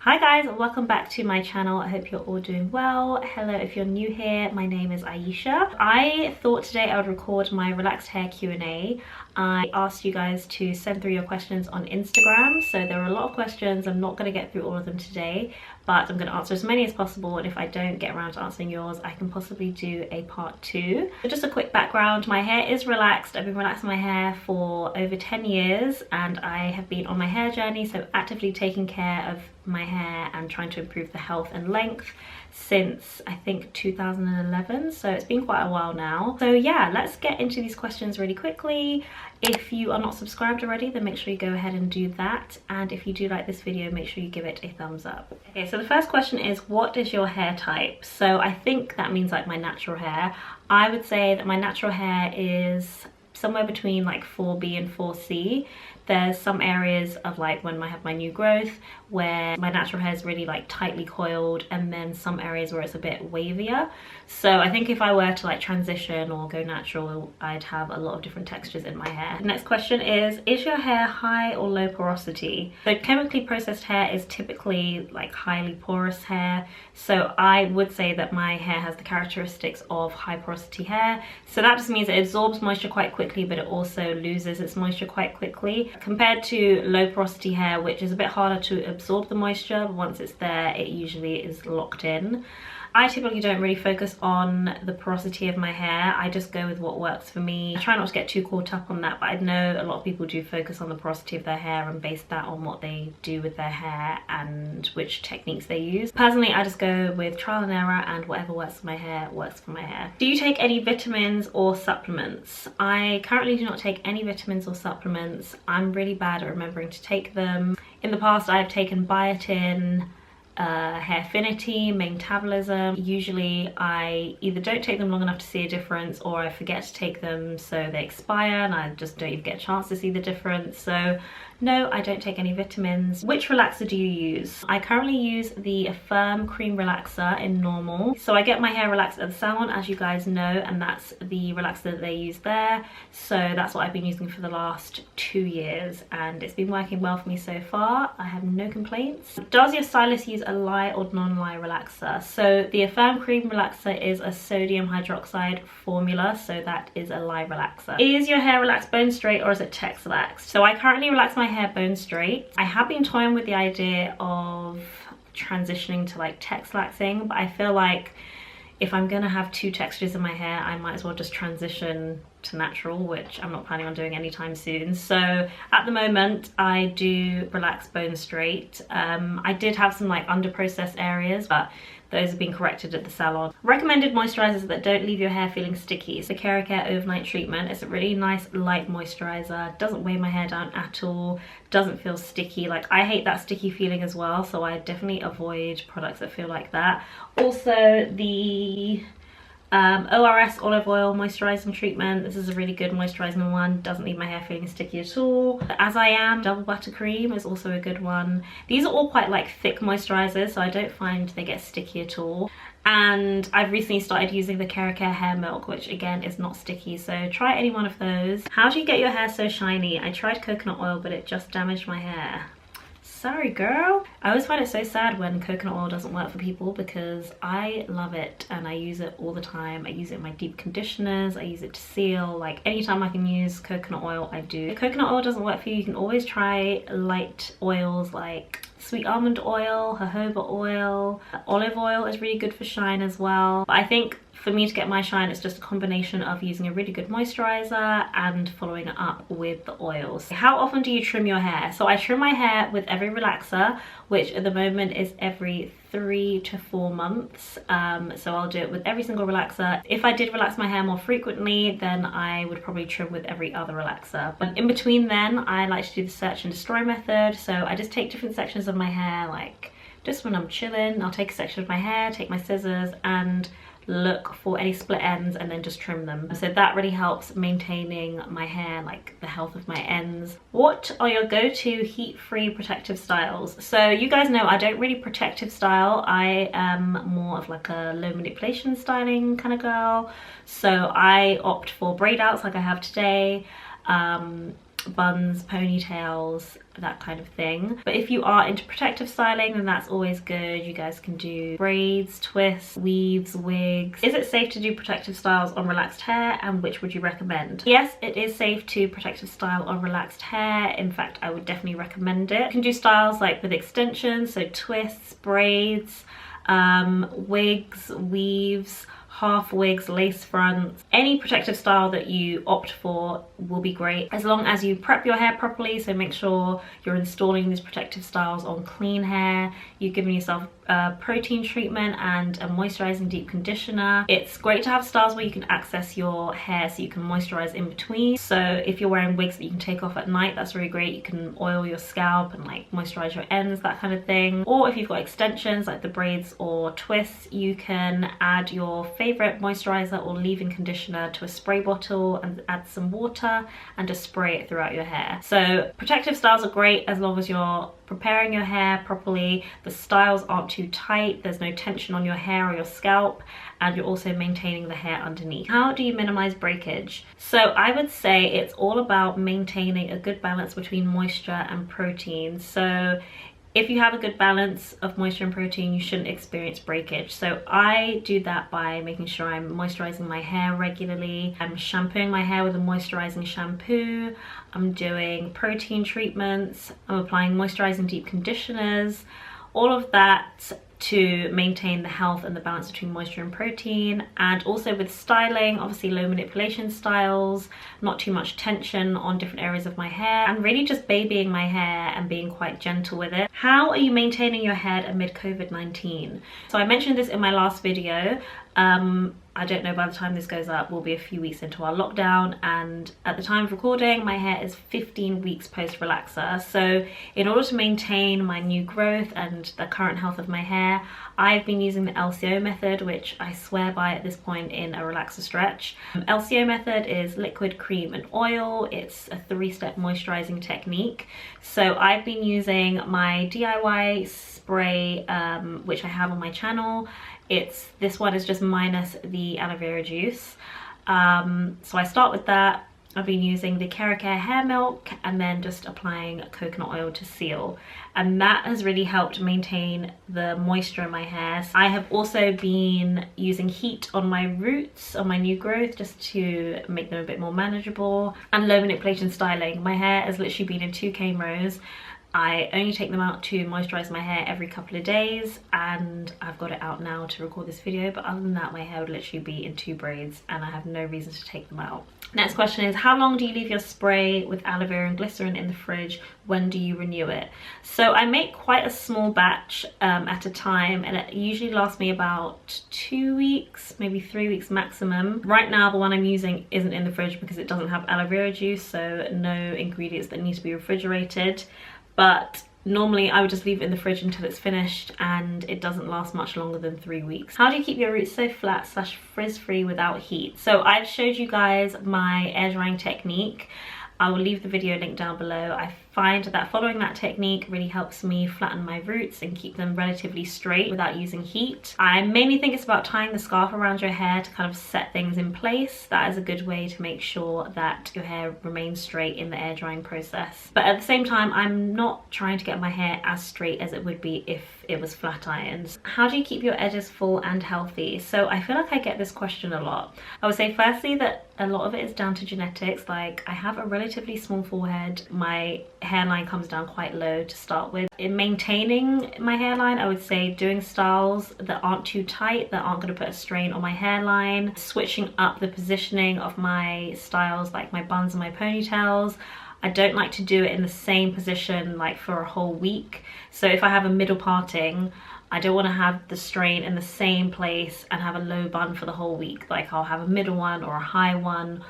Hi guys, welcome back to my channel. I hope you're all doing well. Hello if you're new here, my name is Aisha. I thought today I would record my relaxed hair Q&A. I asked you guys to send through your questions on Instagram, so there are a lot of questions. I'm not going to get through all of them today, but I'm going to answer as many as possible, and if I don't get around to answering yours, I can possibly do a part 2. So just a quick background, my hair is relaxed. I've been relaxing my hair for over 10 years and I have been on my hair journey, so actively taking care of my hair and trying to improve the health and length since I think 2011, so it's been quite a while now. So yeah, let's get into these questions really quickly. If you are not subscribed already, then make sure you go ahead and do that, and if you do like this video, make sure you give it a thumbs up. Okay, so the first question is, what is your hair type? So I think that means like my natural hair. I would say that my natural hair is somewhere between like 4B and 4C. There's some areas of like when I have my new growth where my natural hair is really like tightly coiled, and then some areas where it's a bit wavier. So I think if I were to like transition or go natural, I'd have a lot of different textures in my hair. The next question is your hair high or low porosity? So chemically processed hair is typically like highly porous hair. So I would say that my hair has the characteristics of high porosity hair. So that just means it absorbs moisture quite quickly, but it also loses its moisture quite quickly, compared to low porosity hair, which is a bit harder to absorb the moisture, but once it's there, it usually is locked in. I typically don't really focus on the porosity of my hair. I just go with what works for me. I try not to get too caught up on that, but I know a lot of people do focus on the porosity of their hair and base that on what they do with their hair and which techniques they use. Personally, I just go with trial and error, and whatever works for my hair works for my hair. Do you take any vitamins or supplements? I currently do not take any vitamins or supplements. I'm really bad at remembering to take them. In the past, I have taken biotin, hair affinity, metabolism. Usually I either don't take them long enough to see a difference, or I forget to take them so they expire and I just don't even get a chance to see the difference. So no, I don't take any vitamins. Which relaxer do you use? I currently use the Firm Cream Relaxer in normal. So I get my hair relaxed at the salon, as you guys know, and that's the relaxer that they use there. So that's what I've been using for the last 2 years, and it's been working well for me so far. I have no complaints. Does your stylist use a lye or non-lye relaxer? So the Firm Cream Relaxer is a sodium hydroxide formula, so that is a lye relaxer. Is your hair relaxed bone straight or is it texlaxed? So I currently relax my hair bone straight. I have been toying with the idea of transitioning to like texlaxing, but I feel like if I'm gonna have 2 textures in my hair, I might as well just transition to natural, which I'm not planning on doing anytime soon. So at the moment I do relax bone straight. I did have some like under processed areas, but those have been corrected at the salon. Recommended moisturisers that don't leave your hair feeling sticky. So Cara Care Overnight Treatment. It's a really nice light moisturiser. Doesn't weigh my hair down at all. Doesn't feel sticky. Like, I hate that sticky feeling as well, so I definitely avoid products that feel like that. Also the ORS olive oil moisturizing treatment. This is a really good moisturizing one. Doesn't leave my hair feeling sticky at all. As I Am double buttercream is also a good one. These are all quite like thick moisturizers, so I don't find they get sticky at all. And I've recently started using the Cara Care hair milk, which again is not sticky, so try any one of those. How do you get your hair so shiny? I tried coconut oil, but it just damaged my hair. Sorry girl. I always find it so sad when coconut oil doesn't work for people, because I love it and I use it all the time. I use it in my deep conditioners, I use it to seal. Like, anytime I can use coconut oil, I do. If coconut oil doesn't work for you, you can always try light oils like sweet almond oil, jojoba oil. Olive oil is really good for shine as well. But I think for me to get my shine, it's just a combination of using a really good moisturizer and following it up with the oils. How often do you trim your hair? So I trim my hair with every relaxer, which at the moment is every 3 to 4 months. So I'll do it with every single relaxer. If I did relax my hair more frequently, then I would probably trim with every other relaxer. But in between then, I like to do the search and destroy method. So I just take different sections of my hair, like just when I'm chilling, I'll take a section of my hair, take my scissors and look for any split ends and then just trim them. So that really helps maintaining my hair, like the health of my ends. What are your go-to heat-free protective styles? So you guys know I don't really protective style. I am more of like a low manipulation styling kind of girl. So I opt for braid outs like I have today. buns, ponytails, that kind of thing. But if you are into protective styling, then that's always good. You guys can do braids, twists, weaves, wigs. Is it safe to do protective styles on relaxed hair, and which would you recommend? Yes, it is safe to protective style on relaxed hair. In fact, I would definitely recommend it. You can do styles like with extensions, so twists, braids, wigs, weaves, half wigs, lace fronts. Any protective style that you opt for will be great, as long as you prep your hair properly. So make sure you're installing these protective styles on clean hair, you've given yourself a protein treatment and a moisturizing deep conditioner. It's great to have styles where you can access your hair so you can moisturize in between. So if you're wearing wigs that you can take off at night, that's really great. You can oil your scalp and like moisturize your ends, that kind of thing. Or if you've got extensions like the braids or twists, you can add your favorite moisturizer or leave-in conditioner to a spray bottle and add some water and just spray it throughout your hair. So protective styles are great as long as you're preparing your hair properly, the styles aren't too tight, there's no tension on your hair or your scalp, and you're also maintaining the hair underneath. How do you minimize breakage? So I would say it's all about maintaining a good balance between moisture and protein. So if you have a good balance of moisture and protein, you shouldn't experience breakage. So I do that by making sure I'm moisturizing my hair regularly. I'm shampooing my hair with a moisturizing shampoo. I'm doing protein treatments. I'm applying moisturizing deep conditioners. All of that to maintain the health and the balance between moisture and protein. And also with styling, obviously low manipulation styles, not too much tension on different areas of my hair, and really just babying my hair and being quite gentle with it. How are you maintaining your hair amid COVID-19? So I mentioned this in my last video. I don't know, by the time this goes up, we'll be a few weeks into our lockdown, and at the time of recording, my hair is 15 weeks post relaxer. So in order to maintain my new growth and the current health of my hair, I've been using the LCO method, which I swear by at this point in a relaxer stretch. LCO method is liquid, cream and oil. It's a 3-step moisturizing technique. So I've been using my DIY spray, which I have on my channel. This one is just minus the aloe vera juice. So I start with that. I've been using the Care hair milk and then just applying coconut oil to seal, and that has really helped maintain the moisture in my hair. I have also been using heat on my roots, on my new growth, just to make them a bit more manageable, and low manipulation styling. My hair has literally been in 2 cane rows. I only take them out to moisturize my hair every couple of days, and I've got it out now to record this video, but other than that, my hair would literally be in 2 braids and I have no reason to take them out. Next question is, how long do you leave your spray with aloe vera and glycerin in the fridge? When do you renew it? So I make quite a small batch at a time, and it usually lasts me about 2 weeks, maybe 3 weeks maximum. Right now, the one I'm using isn't in the fridge because it doesn't have aloe vera juice, so no ingredients that need to be refrigerated. But normally I would just leave it in the fridge until it's finished, and it doesn't last much longer than 3 weeks. How do you keep your roots so flat / frizz-free without heat? So I've showed you guys my air drying technique. I will leave the video link down below. I find that following that technique really helps me flatten my roots and keep them relatively straight without using heat. I mainly think it's about tying the scarf around your hair to kind of set things in place. That is a good way to make sure that your hair remains straight in the air drying process. But at the same time, I'm not trying to get my hair as straight as it would be if it was flat irons. How do you keep your edges full and healthy? So I feel like I get this question a lot. I would say firstly that a lot of it is down to genetics. Like, I have a relatively small forehead. My hairline comes down quite low to start with. In maintaining my hairline, I would say doing styles that aren't too tight, that aren't going to put a strain on my hairline, switching up the positioning of my styles, like my buns and my ponytails. I don't like to do it in the same position like for a whole week. So if I have a middle parting, I don't want to have the strain in the same place and have a low bun for the whole week. Like, I'll have a middle one or a high one,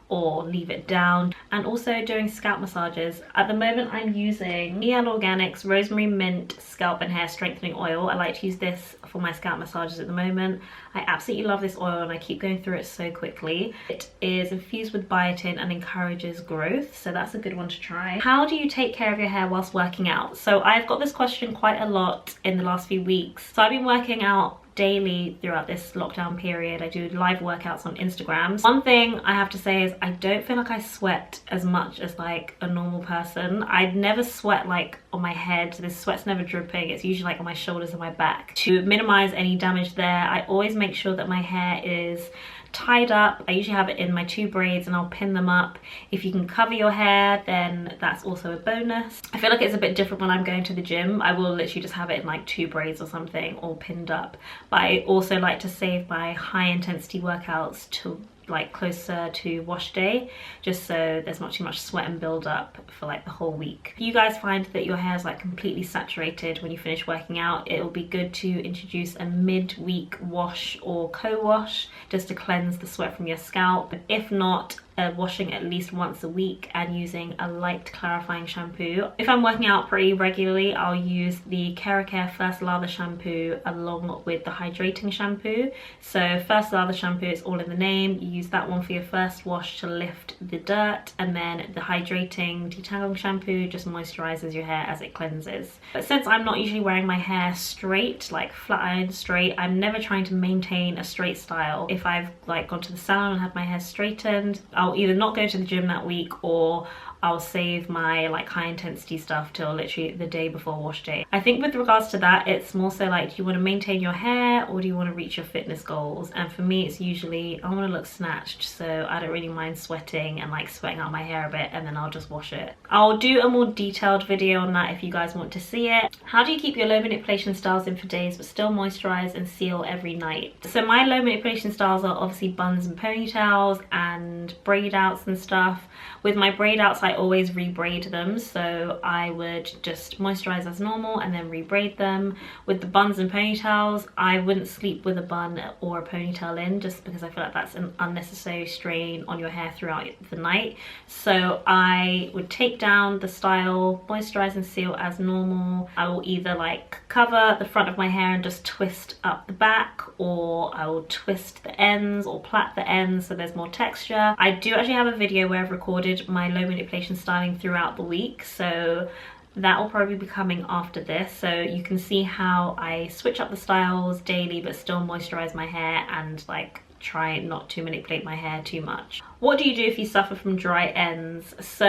or leave it down. And also doing scalp massages. At the moment I'm using EL Organics Rosemary Mint Scalp and Hair Strengthening Oil. I like to use this for my scalp massages at the moment. I absolutely love this oil and I keep going through it so quickly. It is infused with biotin and encourages growth, so that's a good one to try. How do you take care of your hair whilst working out? So I've got this question quite a lot in the last few weeks. So I've been working out daily throughout this lockdown period. I do live workouts on Instagram. One thing I have to say is I don't feel like I sweat as much as like a normal person. I never sweat like on my head. The sweat's never dripping. It's usually like on my shoulders and my back. To minimize any damage there, I always make sure that my hair is tied up. I usually have it in my 2 braids and I'll pin them up. If you can cover your hair, then that's also a bonus. I feel like it's a bit different when I'm going to the gym. I will literally just have it in like 2 braids or something, all pinned up. But I also like to save my high intensity workouts to like closer to wash day, just so there's not too much sweat and build up for like the whole week. If you guys find that your hair is like completely saturated when you finish working out, it will be good to introduce a mid-week wash or co-wash just to cleanse the sweat from your scalp. If not, washing at least once a week and using a light clarifying shampoo. If I'm working out pretty regularly, I'll use the Care First Lather shampoo along with the hydrating shampoo. So First Lather shampoo is all in the name. You use that one for your first wash to lift the dirt, and then the hydrating detangling shampoo just moisturizes your hair as it cleanses. But since I'm not usually wearing my hair straight, like flat iron straight, I'm never trying to maintain a straight style. If I've like gone to the salon and had my hair straightened, I'll either not go to the gym that week, or I'll save my like high intensity stuff till literally the day before wash day. I think with regards to that, it's more so like, do you want to maintain your hair or do you want to reach your fitness goals? And for me, it's usually I want to look snatched, so I don't really mind sweating and like sweating out my hair a bit, and then I'll just wash it. I'll do a more detailed video on that if you guys want to see it. How do you keep your low manipulation styles in for days but still moisturize and seal every night? So my low manipulation styles are obviously buns and ponytails and braid outs and stuff. With my braid outs, I always re-braid them, so I would just moisturize as normal and then re-braid them. With the buns and ponytails, I wouldn't sleep with a bun or a ponytail in, just because I feel like that's an unnecessary strain on your hair throughout the night. So I would take down the style, moisturize and seal as normal. I will either like cover the front of my hair and just twist up the back, or I will twist the ends or plait the ends so there's more texture. I do actually have a video where I've recorded my low manipulation styling throughout the week, so that will probably be coming after this, so you can see how I switch up the styles daily but still moisturize my hair and like try not to manipulate my hair too much. What do you do if you suffer from dry ends? So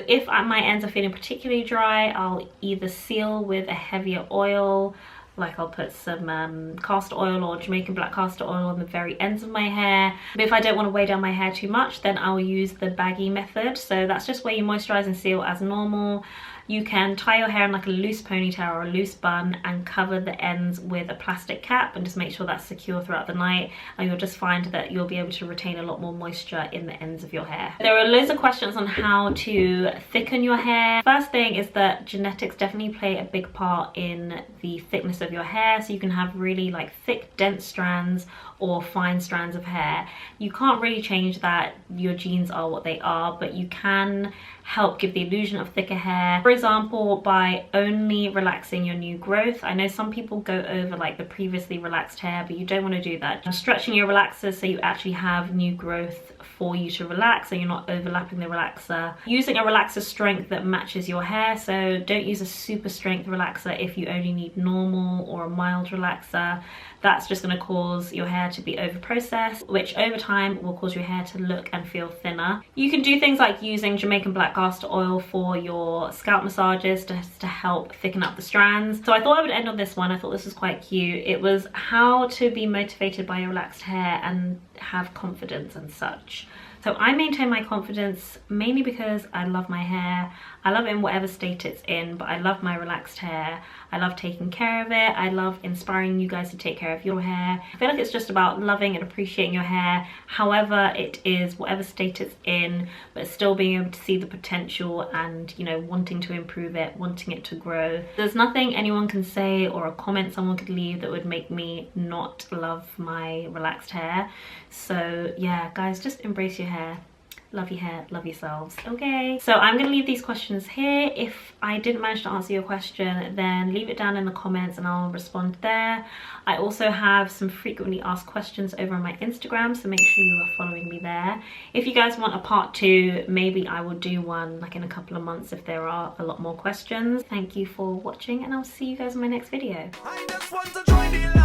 if my ends are feeling particularly dry, I'll either seal with a heavier oil, like I'll put some castor oil or Jamaican black castor oil on the very ends of my hair. But if I don't want to weigh down my hair too much, then I'll use the baggy method. So that's just where you moisturize and seal as normal. You can tie your hair in like a loose ponytail or a loose bun and cover the ends with a plastic cap and just make sure that's secure throughout the night, and you'll just find that you'll be able to retain a lot more moisture in the ends of your hair. There are loads of questions on how to thicken your hair. First thing is that genetics definitely play a big part in the thickness of your hair, so you can have really like thick dense strands or fine strands of hair. You can't really change that, your genes are what they are, but you can help give the illusion of thicker hair. For example, by only relaxing your new growth. I know some people go over like the previously relaxed hair, but you don't want to do that. Just stretching your relaxers so you actually have new growth for you to relax, so you're not overlapping the relaxer. Using a relaxer strength that matches your hair, so don't use a super strength relaxer if you only need normal or a mild relaxer. That's just going to cause your hair to be over processed, which over time will cause your hair to look and feel thinner. You can do things like using Jamaican black castor oil for your scalp massages to help thicken up the strands. So I thought I would end on this one. I thought this was quite cute. It was how to be motivated by your relaxed hair and have confidence and such. So I maintain my confidence mainly because I love my hair. I love it in whatever state it's in, but I love my relaxed hair. I love taking care of it. I love inspiring you guys to take care of your hair. I feel like it's just about loving and appreciating your hair, however it is, whatever state it's in, but still being able to see the potential and, you know, wanting to improve it, wanting it to grow. There's nothing anyone can say or a comment someone could leave that would make me not love my relaxed hair. So yeah, guys, just embrace your hair. Love your hair, love yourselves. Okay, so I'm gonna leave these questions here. If I didn't manage to answer your question, then leave it down in the comments and I'll respond there. I also have some frequently asked questions over on my Instagram, so make sure you are following me there. If you guys want a part 2, maybe I will do one like in a couple of months if there are a lot more questions. Thank you for watching and I'll see you guys in my next video. I just want to join the